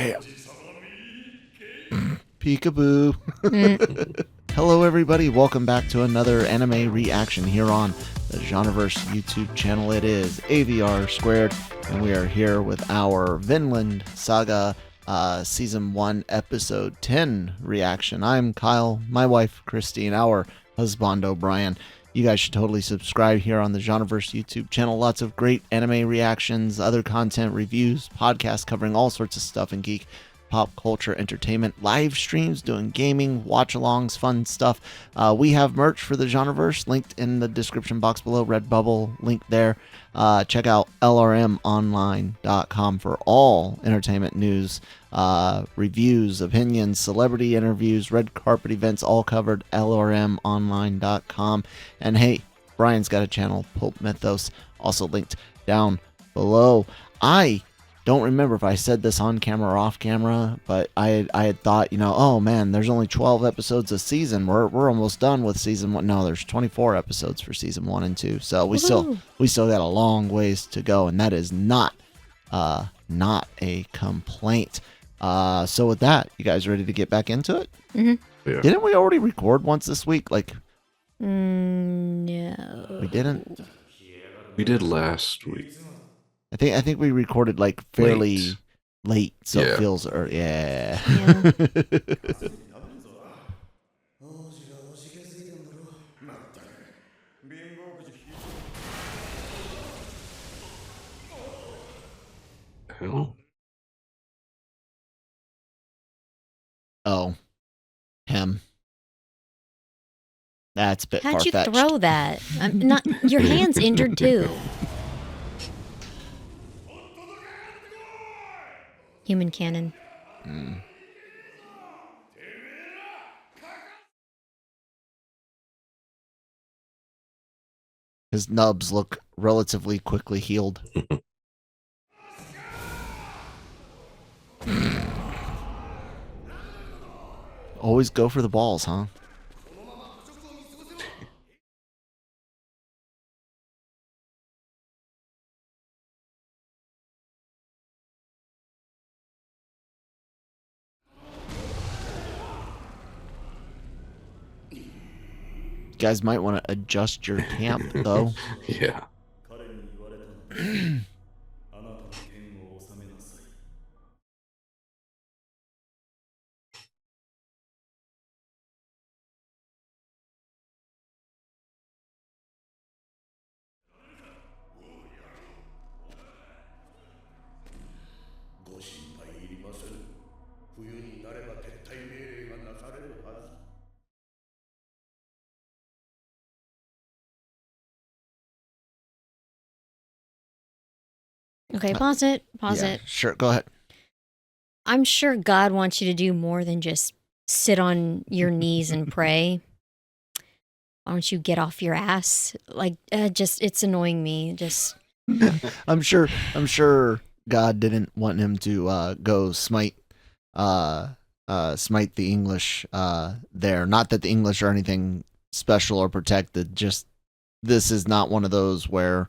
Bam. Peekaboo. Hello, everybody. Welcome back to another anime reaction here on the Genreverse YouTube channel. It is AVR2, and we are here with our Vinland Saga Season 1, Episode 10 reaction. I'm Kyle, my wife, Christine, our husband, O'Brien. You guys should totally subscribe here on the Genreverse YouTube channel. Lots of great anime reactions, other content, reviews, podcasts covering all sorts of stuff in geek, pop culture, entertainment, live streams, doing gaming, watch-alongs, fun stuff. We have merch for the Genreverse linked in the description box below, Redbubble, link there. Check out lrmonline.com for all entertainment news, reviews, opinions, celebrity interviews, red carpet events, all covered, lrmonline.com. And hey, Brian's got a channel, Pulp Mythos, also linked down below. I don't remember if I said this on camera or off camera, but I had thought, oh man, there's only 12 episodes a season. We're almost done with season 1. No, there's 24 episodes for season 1 and 2. So we still got a long ways to go, and that is not a complaint. So with that, you guys ready to get back into it? Mm-hmm. Yeah. Didn't we already record once this week? No. We didn't. We did last week. I think we recorded fairly late, so it feels early. Yeah. Hell? Oh, him. That's a bit How'd you far-fetched. throw that? I'm not. Your hand's injured too. Human cannon. His nubs look relatively quickly healed. Always go for the balls, huh? You guys might want to adjust your camp, though. Yeah. Okay, pause it. Pause Yeah, it. sure, go ahead. I'm sure God wants you to do more than just sit on your knees and pray. Why don't you get off your ass? It's annoying me. I'm sure God didn't want him to go smite the English there. Not that the English are anything special or protected. Just this is not one of those where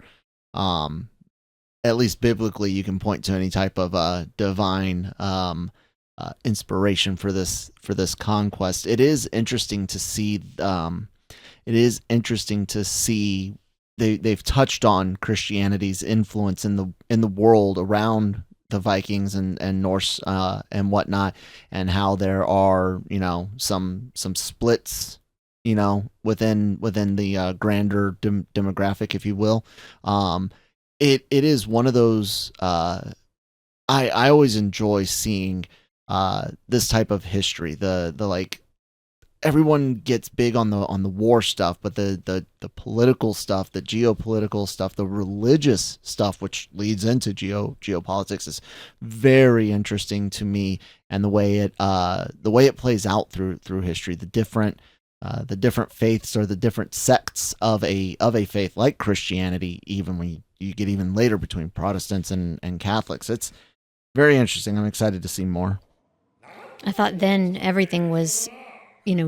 at least biblically you can point to any type of divine inspiration for this conquest. It is interesting to see. They've touched on Christianity's influence in the world around the Vikings and Norse and whatnot, and how there are some splits within the grander demographic, if you will. It is one of those. I always enjoy seeing this type of history. The everyone gets big on the war stuff, but the political stuff, the geopolitical stuff, the religious stuff, which leads into geopolitics, is very interesting to me. And the way it plays out through history, the different faiths or the different sects of a faith like Christianity, even when you get even later between Protestants and Catholics. It's very interesting. I'm excited to see more. I thought then everything was,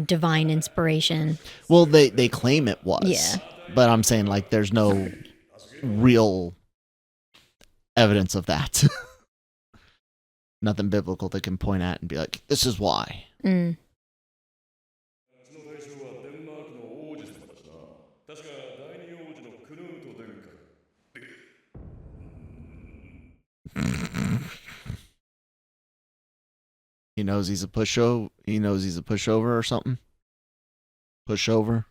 divine inspiration. Well, they claim it was. Yeah. But I'm saying there's no real evidence of that. nothing biblical they can point at and be like, this is why. Mm. He knows he's a pushover. He knows he's a pushover or something. Pushover,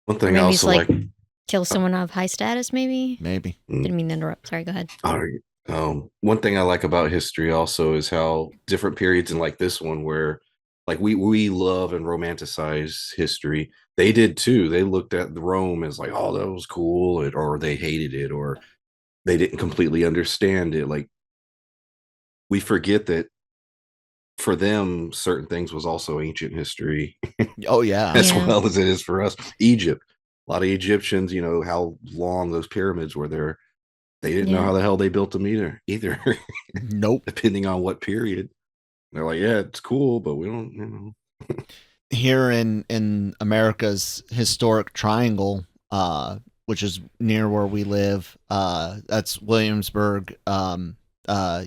One Or thing I maybe he's also like like. kill someone of high status, maybe. maybe. Didn't mean to interrupt. Sorry, go ahead. One thing I like about history also is how different periods, and like this one, where like we love and romanticize history. They did too. They looked at Rome as like, oh, that was cool, or they hated it, or they didn't completely understand it. Like we forget that for them, certain things was also ancient history Oh yeah. as Yeah. well as it is for us. Egypt, a lot of Egyptians, how long those pyramids were there. They didn't know Yeah. how the hell they built them either. Nope. Depending on what period. They're like, yeah, it's cool, but we don't. Here in America's historic triangle, which is near where we live, that's Williamsburg,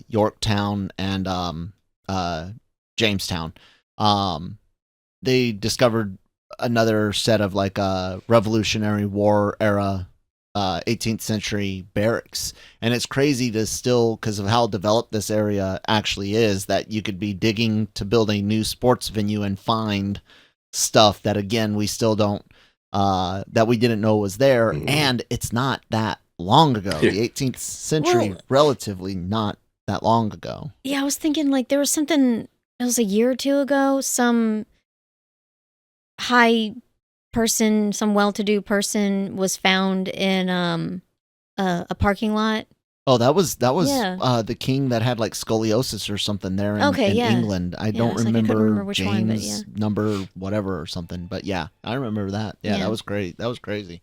Yorktown, and Jamestown. They discovered another set of like Revolutionary War era 18th century barracks. And it's crazy to still, because of how developed this area actually is, that you could be digging to build a new sports venue and find stuff that, again, we still don't, that we didn't know was there. Mhm. And it's not that long ago. Yeah. The 18th century, Well- relatively not that long ago. Yeah, I was thinking like there was something. It was a year or two ago. Some high person, some well-to-do person, was found in a parking lot. Oh, that was Yeah. the king that had like scoliosis or something there in, Okay, in yeah. England. I Yeah, don't it's like I couldn't remember, remember which one, but James number whatever or something. But yeah, I remember that. Yeah, Yeah. that was great. That was crazy.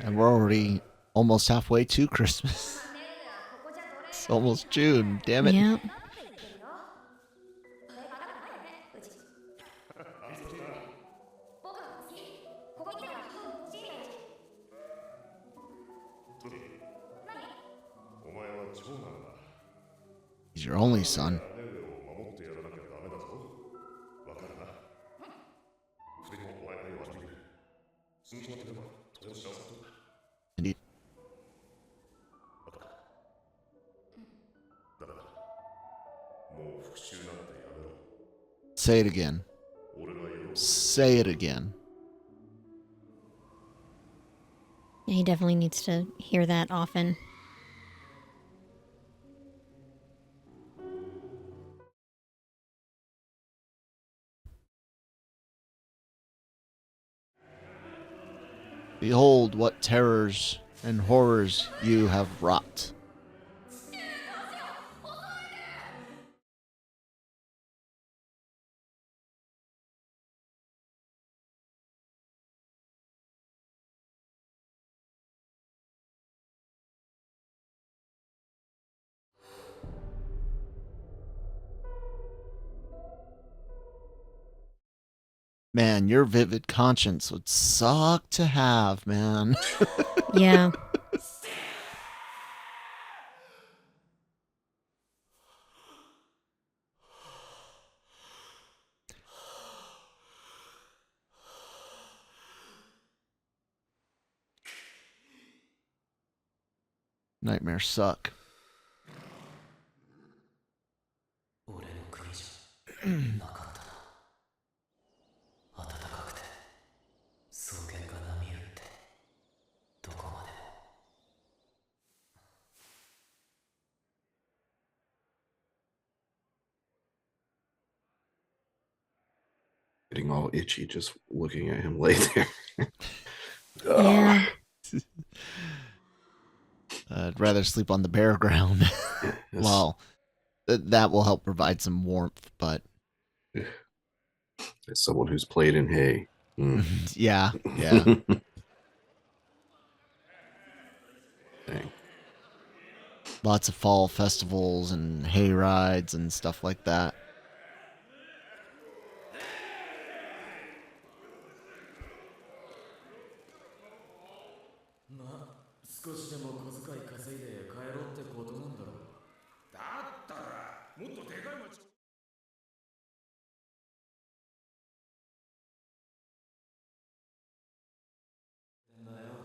And we're already almost halfway to Christmas. It's almost June. Damn it. Yeah. He's your only son. And he, say it again. Say it again. Yeah, he definitely needs to hear that often. Behold what terrors and horrors you have wrought. Man, your vivid conscience would suck to have, man. Yeah. Nightmares suck. Getting all itchy just looking at him lay there. Yeah. I'd rather sleep on the bare ground. Well, that will help provide some warmth, but as someone who's played in hay. yeah. Dang. Lots of fall festivals and hay rides and stuff like that.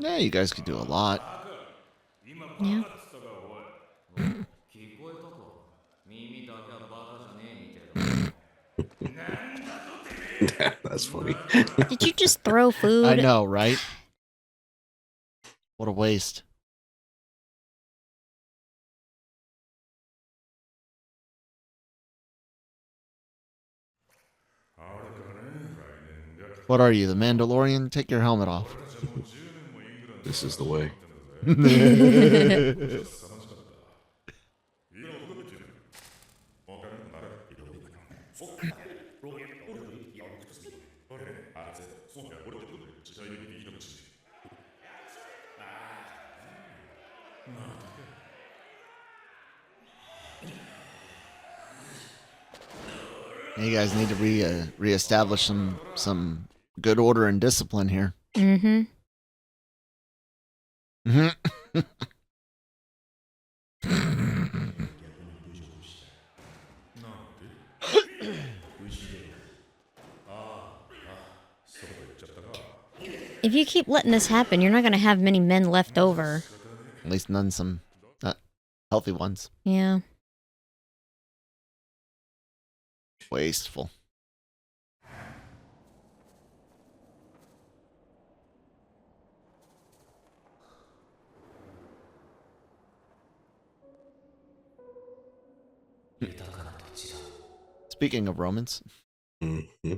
Yeah, you guys could do a lot. Yeah. That's funny. Did you just throw food? I know, right? What a waste. What are you, the Mandalorian? Take your helmet off. This is the way. You guys need to reestablish some good order and discipline here. Mm-hmm. If you keep letting this happen, you're not going to have many men left over. At least none some healthy ones. Yeah. Wasteful. Speaking of Romans. Mm-hmm.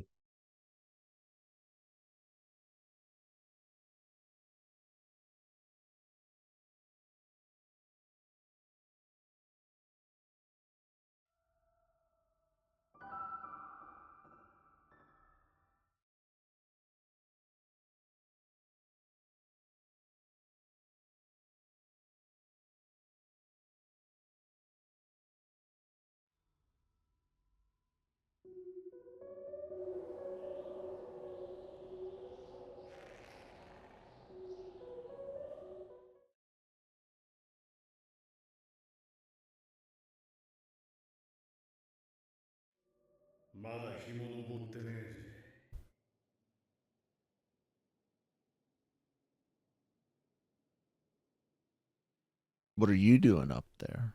What are you doing up there?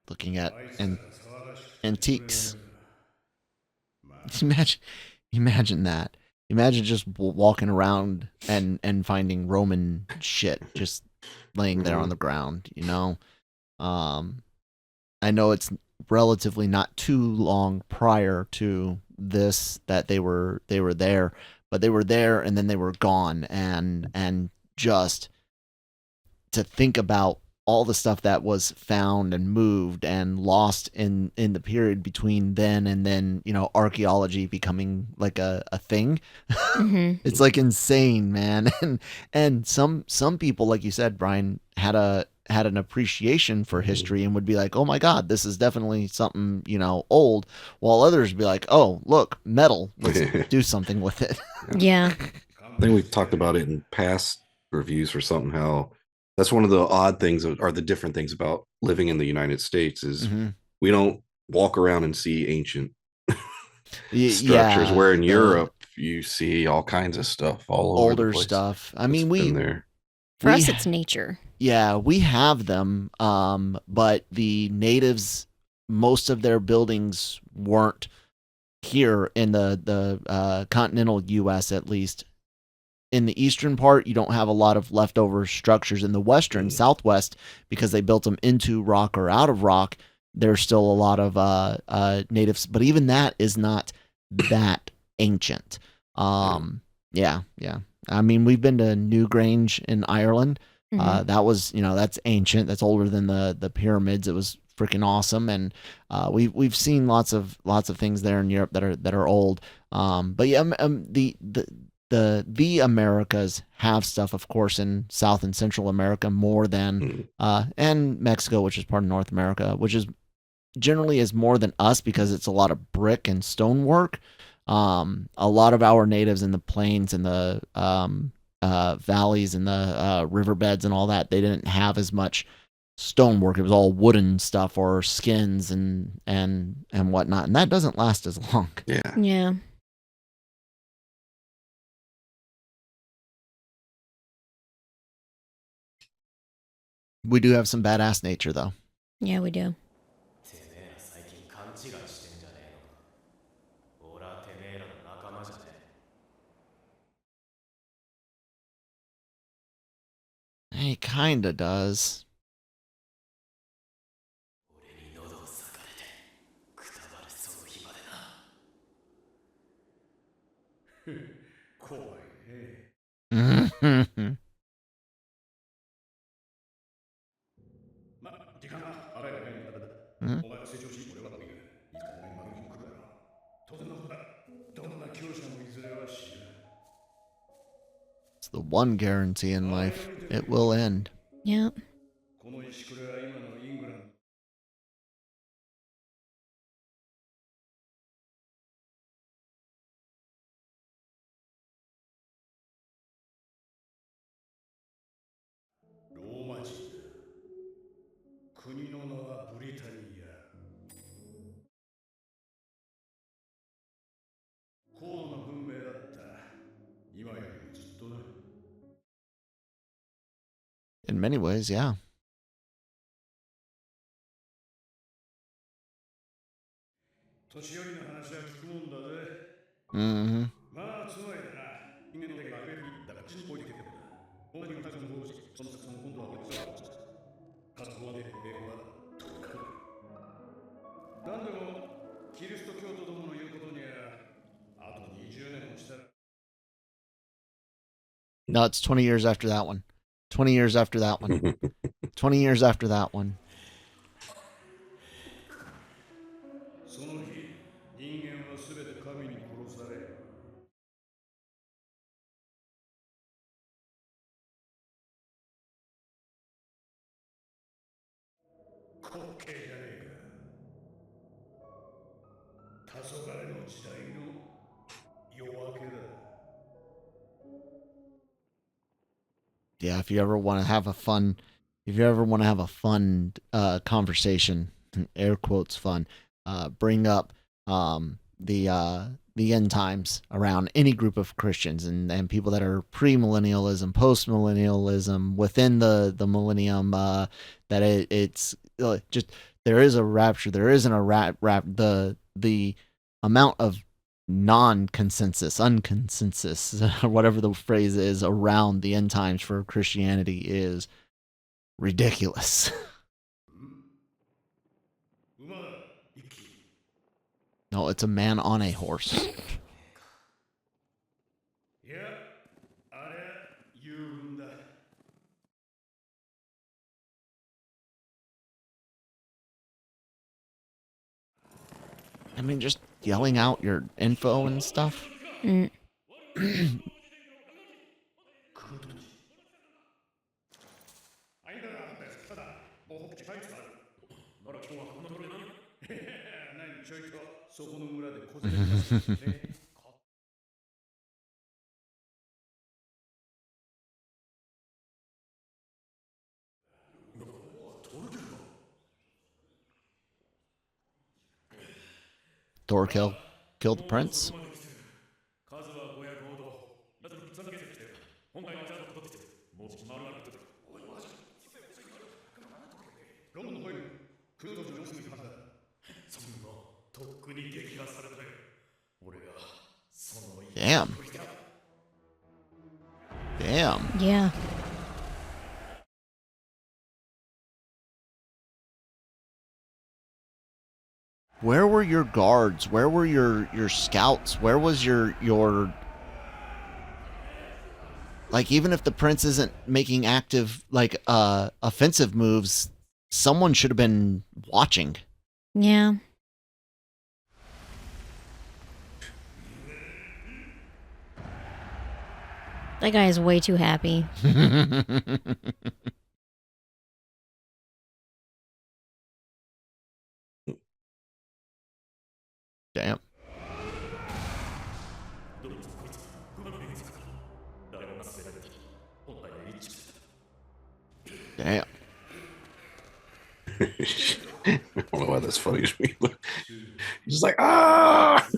Looking at antiques. Imagine that. Imagine just walking around and finding Roman shit just laying there on the ground, you know? I know it's relatively not too long prior to this that they were there, but they were there and then they were gone, and just to think about all the stuff that was found and moved and lost in the period between then and then, you know, archaeology becoming like a thing. Mm-hmm. It's like insane, man. And some people, like you said, Brian, had an appreciation for history and would be like, oh my God, this is definitely something, you know, old, while others would be like, oh, look, metal, let's do something with it. Yeah. I think we've talked about it in past reviews or something, how that's one of the odd things or the different things about living in the United States is we don't walk around and see ancient structures, where in Europe you see all kinds of stuff all over older the place. stuff. I mean, there. For us, it's nature. Yeah, we have them, but the natives, most of their buildings weren't here in the continental U.S. at least. In the eastern part, you don't have a lot of leftover structures. In the western, Mm. southwest, because they built them into rock or out of rock, there's still a lot of natives. But even that is not that ancient. Yeah. Yeah, yeah. I mean, we've been to Newgrange in Ireland. Hmm. That was, that's ancient. That's older than the pyramids. It was freaking awesome, and we've seen lots of things there in Europe that are old. But yeah, the Americas have stuff, of course, in South and Central America more than Mm. and Mexico, which is part of North America, which is generally is more than us because it's a lot of brick and stonework. A lot of our natives in the plains and the valleys and the riverbeds and all that, they didn't have as much stonework. It was all wooden stuff or skins and whatnot, and that doesn't last as long. Yeah. Yeah. We do have some badass nature though. Yeah, we do. てめえら最近勘違いしてんじゃねえのか。俺はてめえらの仲間じゃねえ。He kinda does. 俺に喉を裂かれてくたばるその日までな。怖いね。ま、時間があらゆる面にだ。お前は成長し、俺は伸びる。いつかお前に丸にも来るだろう。当然のことだ。どんな強者もいずれは死ぬ。It's the one guarantee in life. It will end. Yeah. この石これは今のイングランド。ローマ人だ。国の名はブリタニア。高度な文明だった。今よりもずっとな。In many ways, yeah. 年寄りの話は聞くもんだぜ。Mm-hmm. まあつまりだな。人間の手が増えるにだから口に置いてくるんだ。大谷のたくさんの方針、その作戦を今度は俺がさ、家族はね、英語はとにかく。なんでもキリスト教徒どもの言うことにはあと20年もしたら。No, it's 20 years after that one. 20 years after that one. 20 years after that one. その日、人間はすべて神に殺され。滑稽じゃねえか。黄昏の時代の夜明けだ。Yeah, if you ever want to have a fun, if you ever want to have a fun conversation, air quotes fun, bring up the end times around any group of Christians and people that are pre-millennialism, post-millennialism, within the millennium, that it's just there is a rapture, there isn't a the amount of non-consensus, unconsensus, or whatever the phrase is around the end times for Christianity is ridiculous. 馬だ、一気。No, it's a man on a horse. いや、あれは遊軍だ。I mean, just yelling out your info and stuff. Mm. あいだら、ただ、もう北地パイツある。なら今日はこんなところで何何ちょいと、そこの村で小銭出してね。Thor killed the prince. 数は500ほど。奴のぶっ続けてきてる。本来のあいつらのことってもうじき丸々ってる。おい、マジすぐはずだ。そんなとっくに撃破されたよ。俺がその Damn. Damn. Yeah. Where were your guards? Where were your scouts? Where was your like, even if the prince isn't making active like offensive moves, someone should have been watching. Yeah. That guy is way too happy. Damn. Damn. I don't know why that's funny to me. He's just like, ah!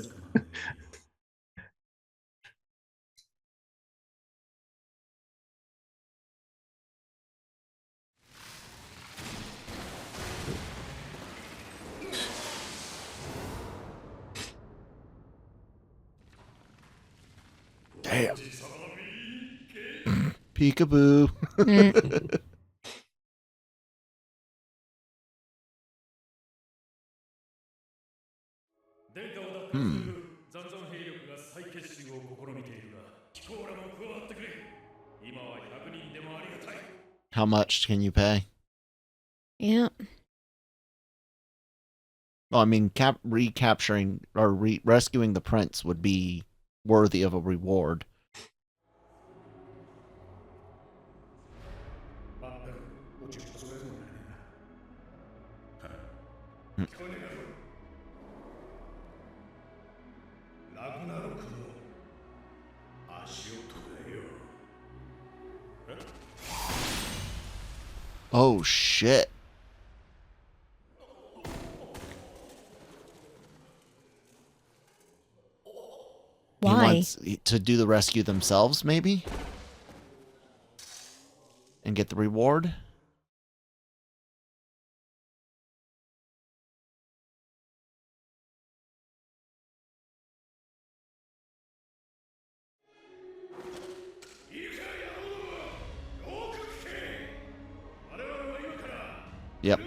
Damn. Peekaboo. Hmm. How much can you pay? Yeah. Well, I mean, recapturing or rescuing the prince would be worthy of a reward. Oh shit. Why? He wants to do the rescue themselves, maybe? And get the reward? Yep.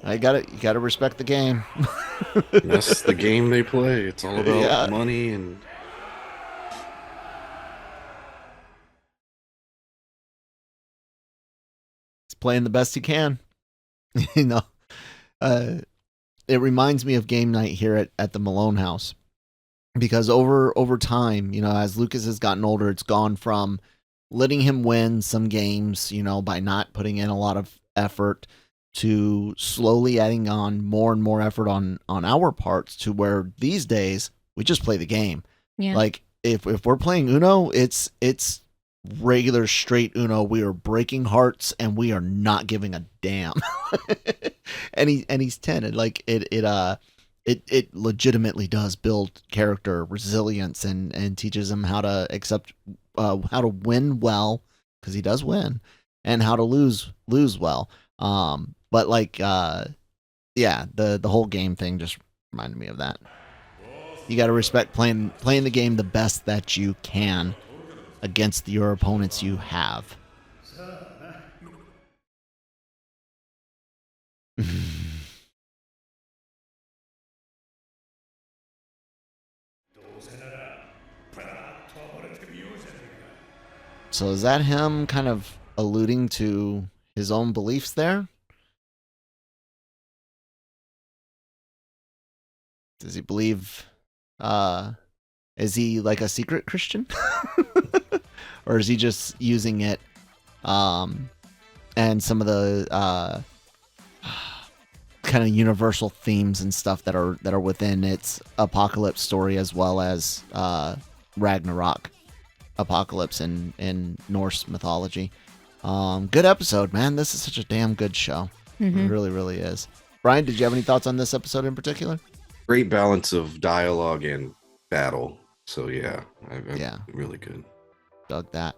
You gotta respect the game. That's the game they play. It's all about money and. He's playing the best he can. You know, it reminds me of game night here at the Malone house, because over time, you know, as Lucas has gotten older, it's gone from letting him win some games, you know, by not putting in a lot of effort, to slowly adding on more and more effort on our parts, to where these days we just play the game. Yeah. Like if we're playing Uno, it's regular straight Uno. We are breaking hearts and we are not giving a damn. and he's 10, and like it legitimately does build character resilience, and teaches him how to accept how to win well, because he does win, and how to lose well. But like yeah, the whole game thing just reminded me of that. You got to respect playing the game the best that you can against your opponents you have. So is that him kind of alluding to his own beliefs there? Does he believe, is he like a secret Christian? Or is he just using it, and some of the, kind of universal themes and stuff that are within its apocalypse story, as well as Ragnarok apocalypse in Norse mythology. Good episode, man. This is such a damn good show. It really, really is. Brian, did you have any thoughts on this episode in particular? Great balance of dialogue and battle. So yeah, Yeah, really good. Dug that.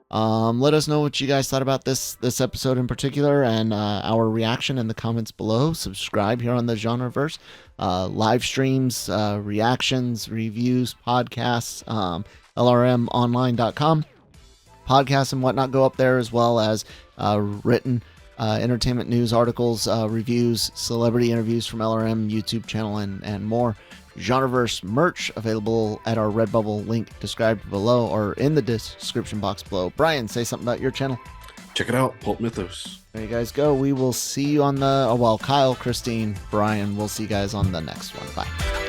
Let us know what you guys thought about this episode in particular, and our reaction in the comments below. Subscribe here on the Genreverse. Live streams, reactions, reviews, podcasts, lrmonline.com. Podcasts and whatnot go up there, as well as written entertainment news articles, reviews, celebrity interviews from LRM YouTube channel, and more. Genreverse merch available at our Redbubble link described below or in the description box below. Brian, say something about your channel. Check it out, Pulp Mythos. There you guys go. We will see you on Kyle, Christine, Brian, we'll see you guys on the next one. Bye.